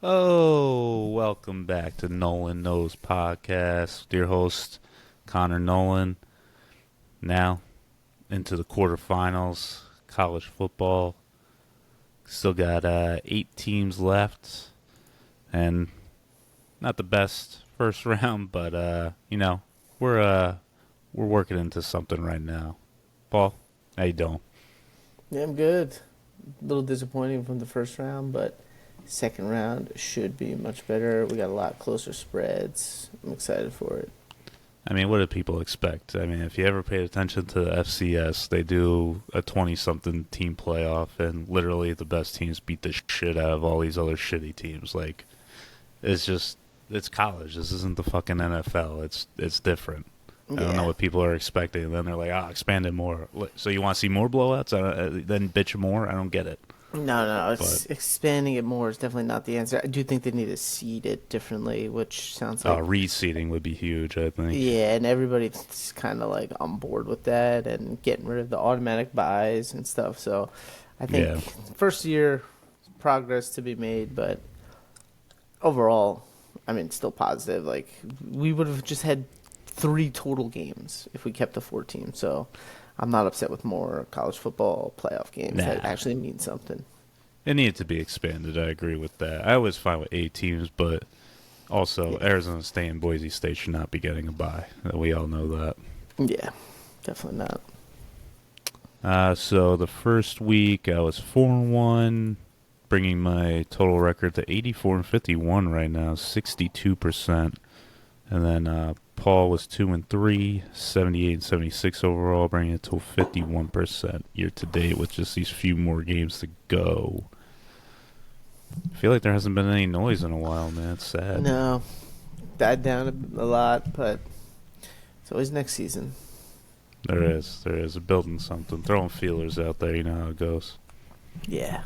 Oh, welcome back to Nolan Knows Podcast. Dear host, Connor Nolan. Now into the quarterfinals, college football. Still got 8 teams left, and not the best first round, but we're working into something right now. Paul, how you doing? Yeah, I'm good. A little disappointing from the first round, but second round should be much better. We got a lot closer spreads. I'm excited for it. I mean, what do people expect? I mean, if you ever paid attention to the FCS, they do a 20-something team playoff, and literally the best teams beat the shit out of all these other shitty teams. Like, it's college. This isn't the fucking NFL. It's different. I don't know Yeah. what people are expecting. And then they're like, expand it more. So you want to see more blowouts? Then bitch more? I don't get it. No. But Expanding it more is definitely not the answer. I do think they need to seed it differently, which sounds like reseeding would be huge, I think. yeah, and everybody's kind of like on board with that and getting rid of the automatic buys and stuff. So I think Yeah. first year progress to be made, but overall, I mean, still positive. Like we would have just had 3 total games if we kept the 4 teams. So I'm not upset with more college football playoff games that Nah. actually mean something. It needed to be expanded. I agree with that. I was fine with 8 teams, but also Yeah, Arizona State and Boise State should not be getting a bye. We all know that. yeah, definitely not. So the first week I was 4-1, bringing my total record to 84-51 right now, 62%. And then Paul was 2-3, 78-76 overall, bringing it to 51% year to date with just these few more games to go. I feel like there hasn't been any noise in a while, man. It's sad. No, died down a lot, but it's always next season. There is. There is. Building something. Throwing feelers out there. You know how it goes. Yeah.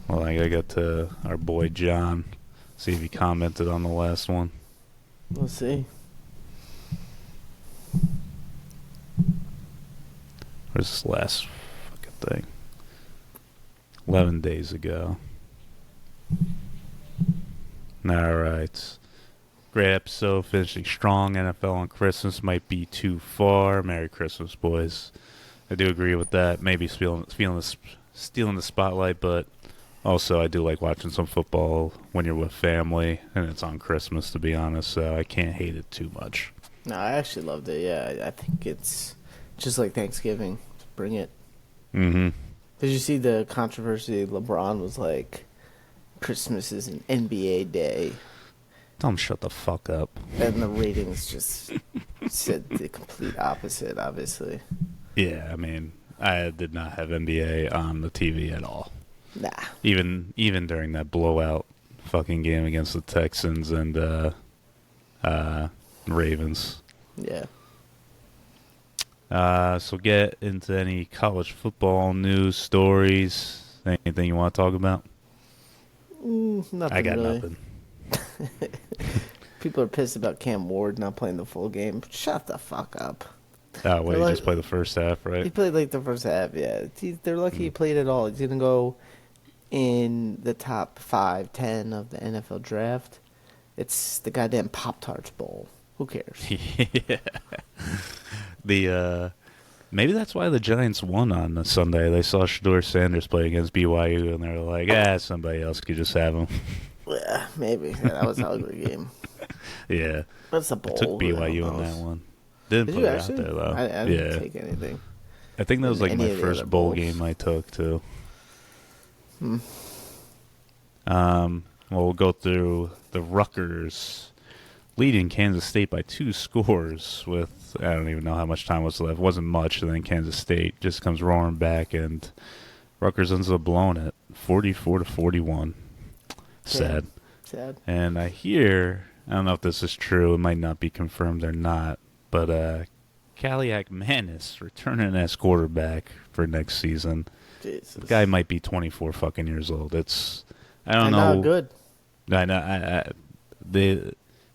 Well, I gotta get to our boy John. See if he commented on the last one. We'll see. Where's this last fucking thing? 11 days ago. Alright. Great episode. Finishing strong. NFL on Christmas might be too far. Merry Christmas, boys. I do agree with that. Maybe stealing the spotlight, but also I do like watching some football when you're with family, and it's on Christmas, to be honest, so I can't hate it too much. No, I actually loved it. Yeah, I think it's just like Thanksgiving. Bring it. Mm-hmm. Did you see the controversy? LeBron was like, Christmas is an NBA day. Tell him shut the fuck up. And the ratings just said the complete opposite, obviously. Yeah, I mean, I did not have NBA on the TV at all. Nah. Even during that blowout fucking game against the Texans and Ravens. Yeah. So get into any college football news stories. Anything you want to talk about? Nothing I got really. nothing. People are pissed about Cam Ward not playing the full game. Shut the fuck up. Oh, wait, They're you like- just play the first half, He right? played like the first half, yeah. They're lucky he played at all. He's going to go in the top 5, 10 of the NFL draft. It's the goddamn Pop-Tarts Bowl. Who cares? Yeah. Maybe that's why the Giants won on the Sunday. They saw Shador Sanders play against BYU, and they were like, somebody else could just have him. Yeah, maybe. Yeah, that was an ugly game. Yeah. That's a I bowl. took BYU in that one. Didn't Did put you it actually? out there, though. I didn't take anything. I think that was like Any my of the first other bowl bowls. game I took, too. Hmm. Well, we'll go through the Rutgers leading Kansas State by 2 scores with, I don't even know how much time was left. It wasn't much, and then Kansas State just comes roaring back, and Rutgers ends up blowing it 44-41. Sad. Sad. And I hear, I don't know if this is true, it might not be confirmed or not, but Kaliak Manis returning as quarterback for next season. Jesus. The guy might be 24 fucking years old. I don't And know. not good. I know.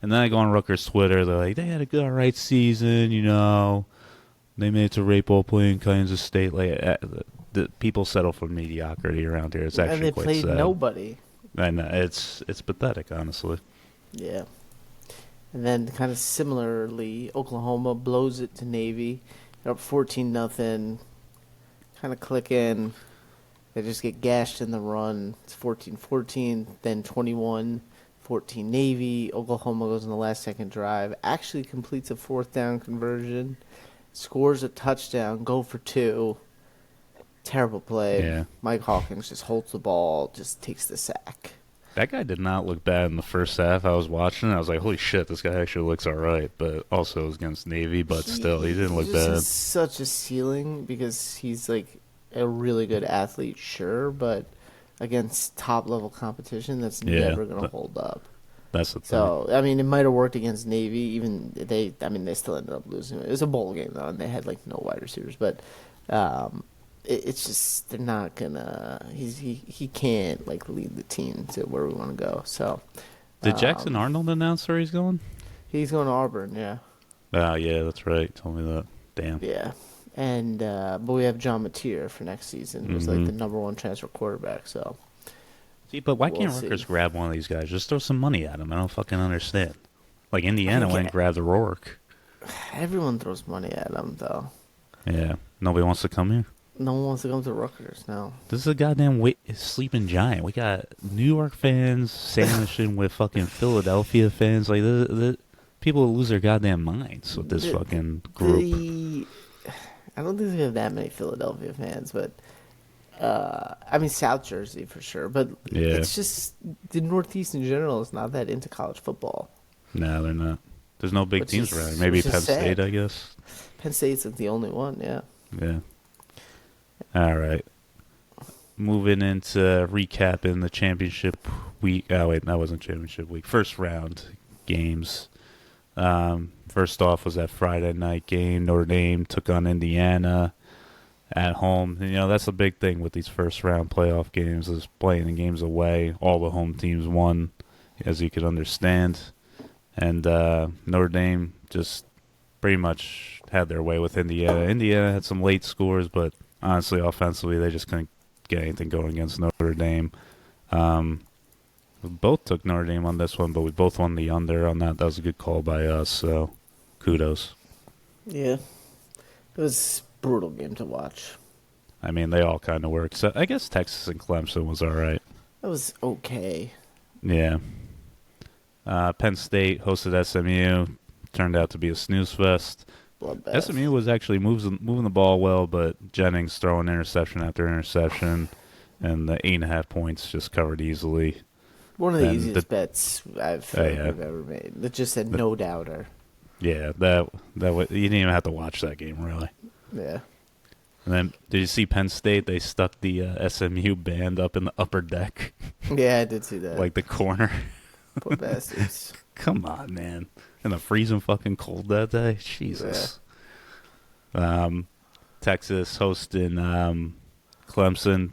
And then I go on Rutgers Twitter. They're like, they had a good, all right season, you know. They made it to Rape Bowl playing Kansas State. Like, the people settle for mediocrity around here. It's actually And they quite played sad. nobody. And it's pathetic, honestly. Yeah. And then kind of similarly, Oklahoma blows it to Navy. They're up 14-0. Kind of click in. They just get gashed in the run. It's 14-14, then 21-14 Navy. Oklahoma goes on the last second drive. Actually completes a fourth down conversion. Scores a touchdown. Go for two. Terrible play. Yeah. Mike Hawkins just holds the ball, just takes the sack. That guy did not look bad in the first half. I was watching. I was like, "Holy shit, this guy actually looks all right." But also it was against Navy, but still, he didn't He look just bad. has such a ceiling because he's like a really good athlete, sure, but against top level competition, that's Yeah, never gonna hold up. that's the thing. So I mean, it might have worked against Navy. Even they, I mean, they still ended up losing. It was a bowl game though, and they had like no wide receivers. But it's just they're not gonna. He can't like lead the team to where we want to go. So Did Jackson Arnold announce where he's going? he's going to Auburn. Yeah, Ah, yeah, that's right. Told me that. Damn. yeah. And but we have John Mateer for next season. Who's like the #1 transfer quarterback. So See, but why we'll can't see. Rutgers grab one of these guys? Just throw some money at him. I don't fucking understand. Like Indiana I went and get- grabbed the Rourke. Everyone throws money at him though. Yeah, nobody wants to come here. No one wants to come to Rutgers now. This is a goddamn sleeping giant. We got New York fans sandwiching with fucking Philadelphia fans. Like, people will lose their goddamn minds with this fucking group. I don't think we have that many Philadelphia fans, but I mean South Jersey for sure. But Yeah. it's just the Northeast in general is not that into college football. No, they're not. There's no big Which teams is- around here. Maybe which is Penn sad. State, I guess. Penn State's like the only one, yeah. Yeah. All right. Moving into recapping the championship week. Oh, wait, that wasn't championship week. First round games. First off was that Friday night game. Notre Dame took on Indiana at home. And, that's the big thing with these first round playoff games is playing the games away. All the home teams won, as you could understand. And Notre Dame just pretty much had their way with Indiana. Indiana had some late scores, but honestly, offensively, they just couldn't get anything going against Notre Dame. We both took Notre Dame on this one, but we both won the under on that. That was a good call by us, so kudos. Yeah. It was a brutal game to watch. I mean, they all kind of worked. So I guess Texas and Clemson was all right. It was okay. Yeah. Penn State hosted SMU. Turned out to be a snooze fest. Bloodbath. SMU was actually moving the ball well, but Jennings throwing interception after interception, and the 8.5 points just covered easily. One of the and easiest bets I've ever made. That just said no doubter. Yeah, that you didn't even have to watch that game really. Yeah. And then did you see Penn State? They stuck the SMU band up in the upper deck, Yeah, I did see that. like the corner. Poor bastards. Come on, man. In the freezing fucking cold that day? Jesus. Texas hosting Clemson.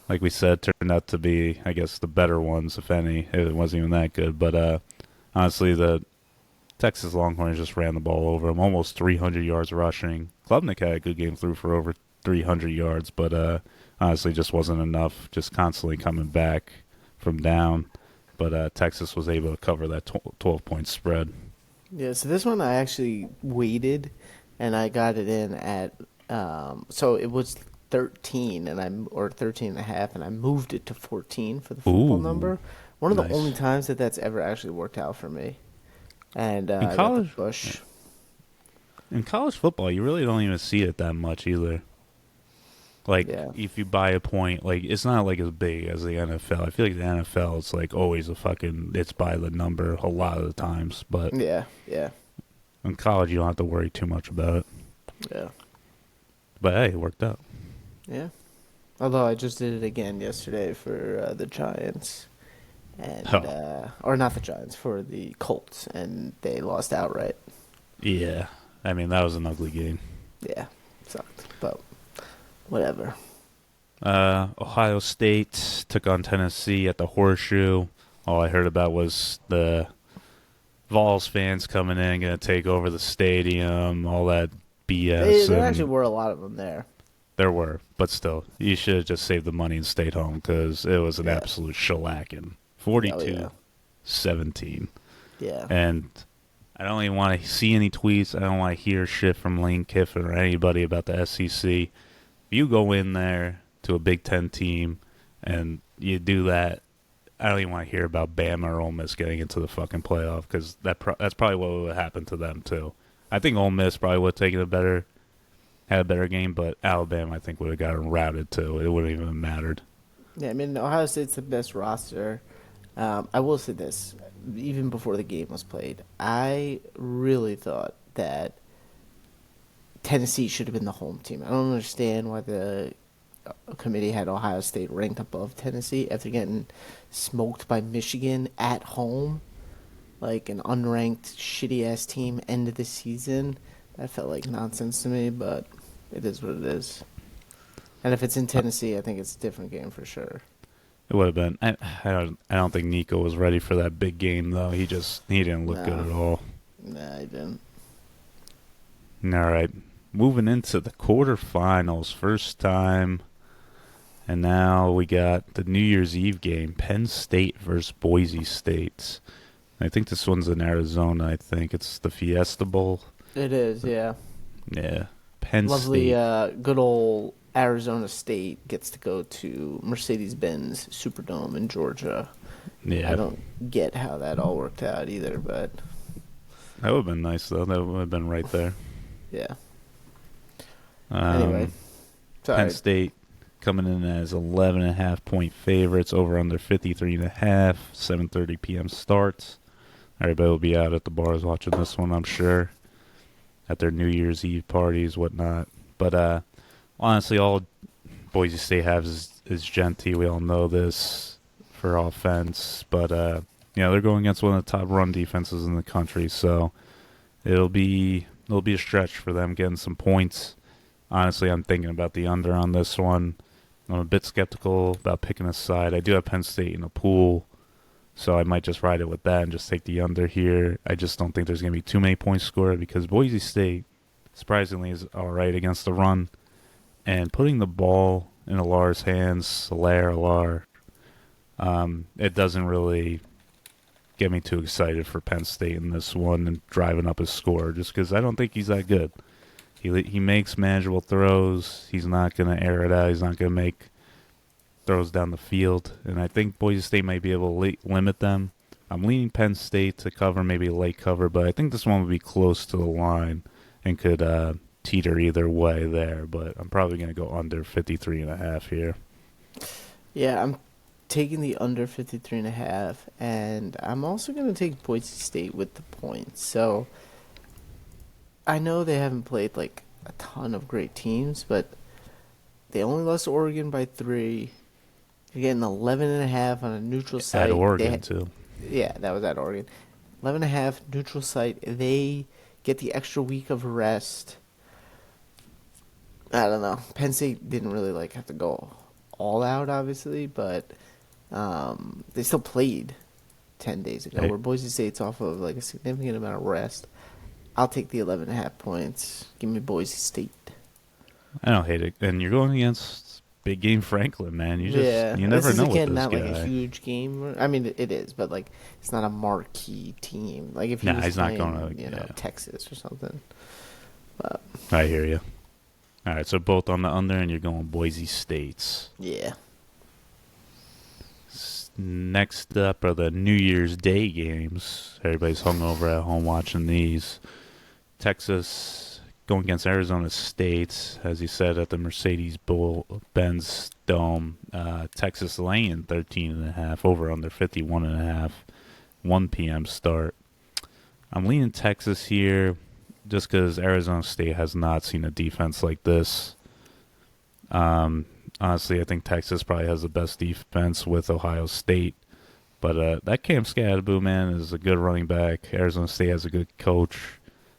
Like we said, turned out to be, I guess, the better ones, if any. It wasn't even that good. But honestly, the Texas Longhorns just ran the ball over them. Almost 300 yards rushing. Klubnik had a good game through for over 300 yards, but honestly just wasn't enough. Just constantly coming back from down. But Texas was able to cover that 12-point spread. Yeah, so this one I actually waited, and I got it in at so it was 13 or 13 and a half, and I moved it to 14 for the football Ooh, number. One of nice. the only times that's ever actually worked out for me. And In I got the college- push. In college football, you really don't even see it that much either. Like, Yeah. if you buy a point, like, it's not, like, as big as the NFL. I feel like the NFL, it's, like, always it's by the number a lot of the times. But Yeah, in college, you don't have to worry too much about it. yeah, But, hey, it worked out. yeah. Although I just did it again yesterday for the Giants. And or not the Giants, for the Colts, and they lost outright. Yeah. I mean, that was an ugly game. Yeah, sucked, but whatever. Ohio State took on Tennessee at the Horseshoe. All I heard about was the Vols fans coming in, going to take over the stadium, all that BS. There and actually were a lot of them there. there were, but still, you should have just saved the money and stayed home because it was an Yeah. absolute shellacking. Oh yeah, 42-17. yeah. And I don't even want to see any tweets. I don't want to hear shit from Lane Kiffin or anybody about the SEC. If you go in there to a Big Ten team and you do that, I don't even want to hear about Bama or Ole Miss getting into the fucking playoff because that's probably what would happen to them too. I think Ole Miss probably would have taken had a better game, but Alabama I think would have gotten routed too. It wouldn't even have mattered. Yeah, I mean, Ohio State's the best roster. I will say this, even before the game was played, I really thought that Tennessee should have been the home team. I don't understand why the committee had Ohio State ranked above Tennessee after getting smoked by Michigan at home, like an unranked shitty ass team end of the season. That felt like nonsense to me, but it is what it is. And if it's in Tennessee, I think it's a different game for sure. It would have been. I don't think Nico was ready for that big game though. He didn't look good Nah, at all. nah, I didn't. All right, moving into the quarterfinals, first time, and now we got the New Year's Eve game: Penn State versus Boise State. I think this one's in Arizona. I think it's the Fiesta Bowl. It is, yeah. Yeah, Penn Lovely, State. good old Arizona State gets to go to Mercedes-Benz Superdome in Georgia. I Yeah, don't get how that all worked out either, but that would have been nice though. That would have been right there. yeah. Anyway, Um, Penn sorry. State coming in as 11.5 point favorites, over under 53.5, 7:30 p.m. starts. Everybody will be out at the bars watching this one, I'm sure, at their New Year's Eve parties, whatnot. But honestly, all Boise State has is Genty. We all know this for offense, but they're going against one of the top run defenses in the country, so it'll be a stretch for them getting some points. Honestly, I'm thinking about the under on this one. I'm a bit skeptical about picking a side. I do have Penn State in a pool, so I might just ride it with that and just take the under here. I just don't think there's going to be too many points scored because Boise State, surprisingly, is all right against the run. And putting the ball in Alar's hands, Alar, it doesn't really get me too excited for Penn State in this one and driving up his score just because I don't think he's that good. He makes manageable throws. He's not going to air it out. He's not going to make throws down the field. And I think Boise State might be able to limit them. I'm leaning Penn State to cover, maybe a late cover, but I think this one would be close to the line and could teeter either way there. But I'm probably going to go under 53.5 here. Yeah, I'm taking the under 53.5, and I'm also going to take Boise State with the points. So I know they haven't played like a ton of great teams, but they only lost to Oregon by 3. You're getting 11.5 on a neutral site. At Oregon, too. Yeah, that was at Oregon. 11.5 neutral site. They get the extra week of rest. I don't know. Penn State didn't really like have to go all out, obviously, but they still played 10 days ago. Hey. Where Boise State's off of like a significant amount of rest. I'll take the 11.5 points. Give me Boise State. I don't hate it. And you're going against Big Game Franklin, man. You This never is know with again this not guy. like a huge game. I mean, it is, but like it's not a marquee team. Like if he was He's not playing, going to. Texas or something. But I hear you. All right, so both on the under, and you're going Boise State's. yeah, Next up are the New Year's Day games. Everybody's hungover at home watching these. Texas going against Arizona State, as you said, at the Mercedes-Benz Dome. Texas laying 13.5, over under 51.5, 1 p.m. start. I'm leaning Texas here just because Arizona State has not seen a defense like this. Honestly, I think Texas probably has the best defense with Ohio State. But that Cam Scadaboo, man, is a good running back. Arizona State has a good coach.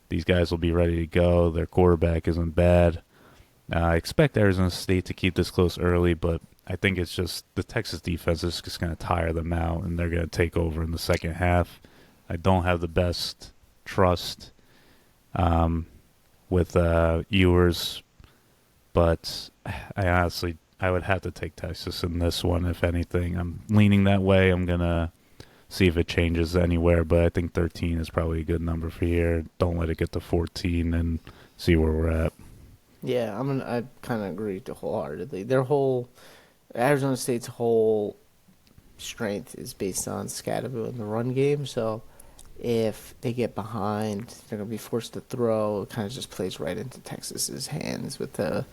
These guys will be ready to go. Their quarterback isn't bad. I expect Arizona State to keep this close early, but I think it's just the Texas defense is just going to tire them out, and they're going to take over in the second half. I don't have the best trust with Ewers, but I I would have to take Texas in this one, if anything. I'm leaning that way. I'm going to see if it changes anywhere, but I think 13 is probably a good number for here. Don't let it get to 14 and see where we're at. Yeah, I kind of agree to wholeheartedly. Their whole Arizona State's whole strength is based on Scadaboo in the run game. So if they get behind, they're going to be forced to throw. It kind of just plays right into Texas's hands with the,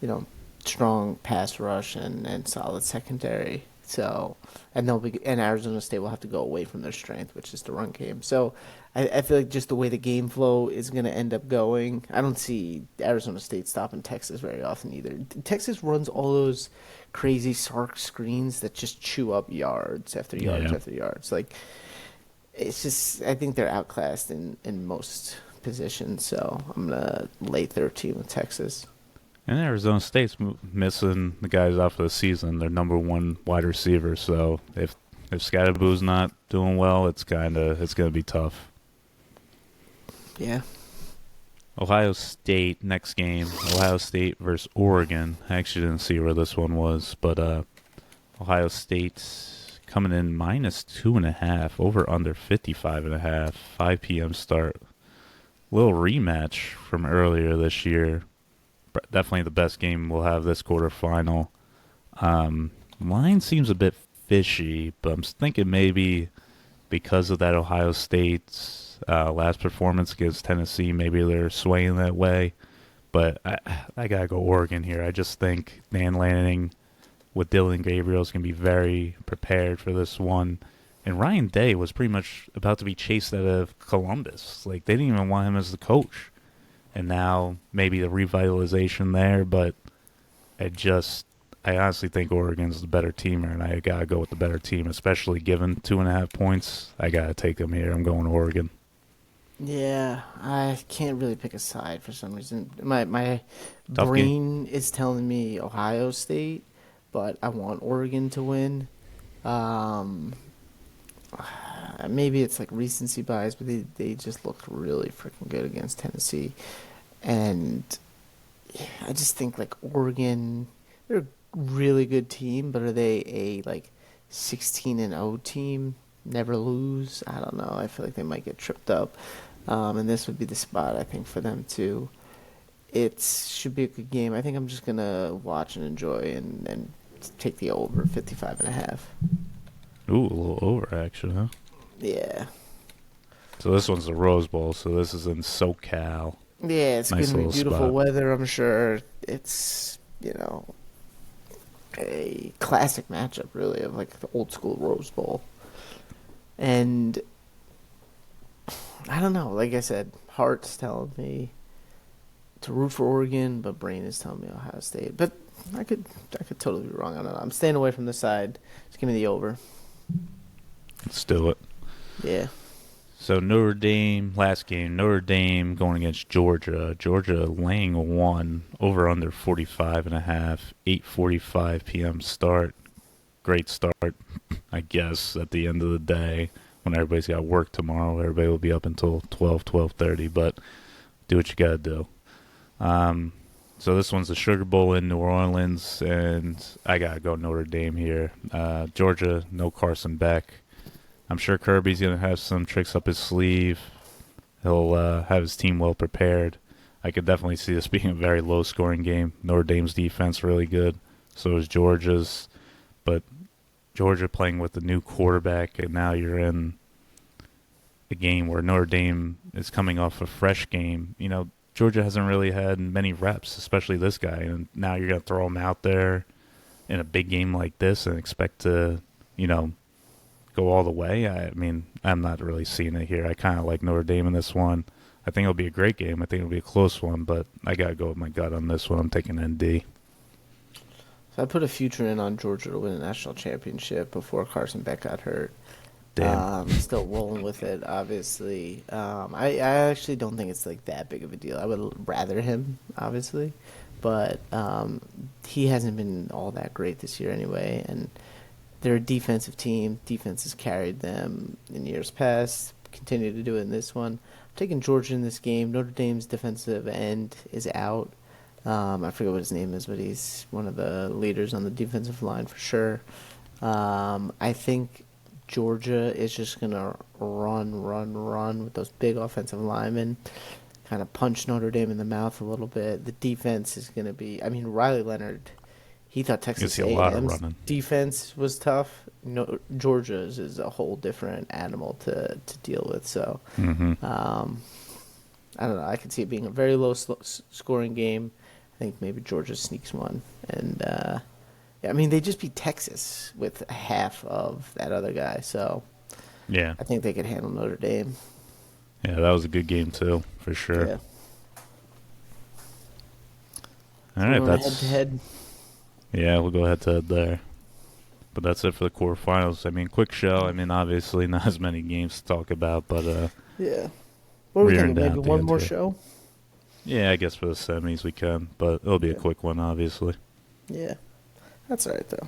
you know, strong pass rush and solid secondary. So and Arizona State will have to go away from their strength, which is the run game. So I feel like just the way the game flow is going to end up going, I don't see Arizona State stopping Texas very often either. Texas runs all those crazy Sark screens that just chew up yards after yards Yeah. after yards. Like it's just I think they're outclassed in most positions. So I'm gonna lay 13 with Texas. And Arizona State's missing the guys out for the season, their number one wide receiver. So if Scadaboo's not doing well, it's gonna be tough. Yeah. Ohio State next game. Ohio State versus Oregon. I actually didn't see where this one was, but Ohio State's coming in -2.5, over under 55.5. 5 p.m. start. Little rematch from earlier this year. Definitely the best game we'll have this quarterfinal. Line seems a bit fishy, but I'm thinking maybe because of that Ohio State's last performance against Tennessee, maybe they're swaying that way. But I gotta go Oregon here. I just think Dan Lanning with Dylan Gabriel is gonna be very prepared for this one. And Ryan Day was pretty much about to be chased out of Columbus. Like they didn't even want him as the coach. And now maybe the revitalization there, but I honestly think Oregon's the better team here, and I gotta go with the better team, especially given 2.5 points. I gotta take them here. I'm going Oregon. Yeah, I can't really pick a side for some reason. My Tough game. brain is telling me Ohio State, but I want Oregon to win. Um, maybe it's like recency bias, but they just looked really freaking good against Tennessee, and yeah, I just think like Oregon, they're a really good team, but are they a like 16-0 team? Never lose. I don't know. I feel like they might get tripped up. And this would be the spot I think for them too. It should be a good game. I think I'm just gonna watch and enjoy and take the over 55.5. Ooh, a little over actually, huh? Yeah. So this one's the Rose Bowl, so this is in SoCal. Yeah, it's Nice gonna be little beautiful spot. weather, I'm sure. It's, a classic matchup really of like the old school Rose Bowl. And I don't know, like I said, heart's telling me to root for Oregon, but brain is telling me Ohio State. But I could totally be wrong. I don't know. I'm staying away from the side. Just give me the over. Let's do it. Yeah. So Notre Dame, last game, Notre Dame going against Georgia. Georgia laying one, over under 45.5, 8:45 p.m. start. Great start, I guess, at the end of the day when everybody's got work tomorrow. Everybody will be up until 12:30, but do what you got to do. So this one's the Sugar Bowl in New Orleans, and I got to go Notre Dame here. Georgia, no Carson Beck. I'm sure Kirby's going to have some tricks up his sleeve. He'll have his team well prepared. I could definitely see this being a very low-scoring game. Notre Dame's defense really good. So is Georgia's. But Georgia playing with the new quarterback, and now you're in a game where Notre Dame is coming off a fresh game. Georgia hasn't really had many reps, especially this guy. And now you're going to throw him out there in a big game like this and expect to, go all the way. I mean, I'm not really seeing it here. I kind of like Notre Dame in this one. I think it'll be a great game. I think it'll be a close one, but I got to go with my gut on this one. I'm taking ND. So I put a future in on Georgia to win a national championship before Carson Beck got hurt. Damn. Still rolling with it, obviously. I actually don't think it's like that big of a deal. I would rather him, obviously, but he hasn't been all that great this year anyway. And they're a defensive team. Defense has carried them in years past. Continue to do it in this one. I'm taking Georgia in this game. Notre Dame's defensive end is out. I forget what his name is, but he's one of the leaders on the defensive line for sure. I think Georgia is just gonna run with those big offensive linemen, kind of punch Notre Dame in the mouth a little bit. The defense is gonna be. I mean, Riley Leonard. He thought You Texas see a lot of A&M's running. defense was tough. No, Georgia's is a whole different animal to deal with. So, Mm-hmm. um, I don't know. I could see it being a very scoring game. I think maybe Georgia sneaks one, and yeah, I mean they just beat Texas with half of that other guy, so Yeah. I think they could handle Notre Dame. Yeah, that was a good game too, for sure. Yeah. All So we're right, going head to that's head. yeah. We'll go head to head there. But that's it for the quarterfinals. I mean, quick show. I mean, obviously not as many games to talk about, but Yeah. What are we rearing thinking? down Maybe at the one end more here. show. Yeah, I guess for the semis we can, but it'll be a Yeah. quick one, obviously. Yeah. That's all right though.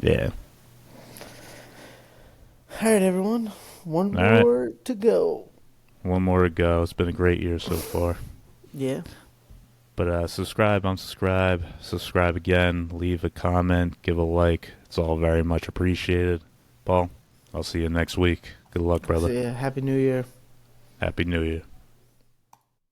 Yeah. All right, everyone. One All right, more to go. one more to go. It's been a great year so far. Yeah. But subscribe, unsubscribe, subscribe again, leave a comment, give a like. It's all very much appreciated. Paul, I'll see you next week. Good luck, brother. So yeah, Happy New Year. Happy New Year.